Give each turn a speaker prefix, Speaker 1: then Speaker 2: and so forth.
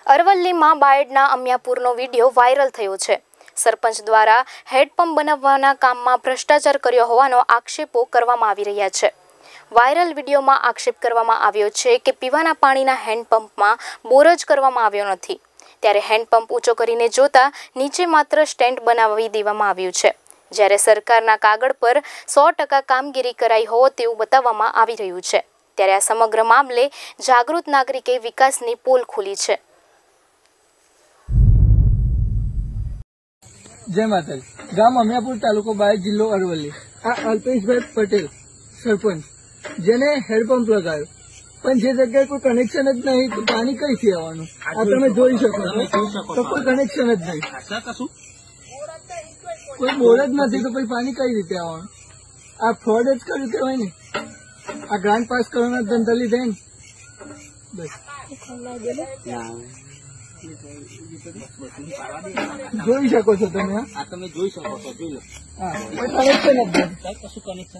Speaker 1: અરવલ્લીમાં બાયડના અમિયાપુરનો video viral થયો છે। સરપંચ દ્વારા હેન્ડપંપ બનાવવાના કામમાં ભ્રષ્ટાચાર કર્યો હોવાનો આક્ષેપો કરવામાં આવી રહ્યા છે। વાયરલ વિડીયોમાં આક્ષેપ કરવામાં આવ્યો છે કે પીવાના પાણીના હેન્ડપંપમાં બોર જ કરવામાં આવ્યો નથી, ત્યારે હેન્ડપંપ ઊંચો કરીને જોતા નીચે માત્ર સ્ટેન્ડ બનાવી દેવામાં આવ્યું છે, જ્યારે સરકારના કાગળ પર 100% કામગીરી કરાઈ હોવો તેવું બતાવવામાં આવી રહ્યું છે। ત્યારે આ સમગ્ર મામલે જાગૃત નાગરિકે વિકાસની પોલ ખોલી છે।
Speaker 2: जय माता गाम अमियापुर तालुको बायड जिल्लो अरवल्ली। आ अल्पेशभाई पटेल सरपंच जेने हेडपंप लगायो पण जे जग्याए कोई कनेक्शन ज नहीं तो पानी कईथी आववानुं आ तमे जोई शको तो कोई कनेक्शन ज नहीं, कोई बोर ज नहीं तो कोई पानी कई रीते आववानुं? आ फ्रॉड ज कर्युं कहेवाय ने। आ ग्रांट पास करवाना धंधा लीधे ने बस જોઈ શકો છો તમે। તમે જોઈ શકો છો, જોઈ લો। હા, કનેક્શન જ નથી, કશું કનેક્શન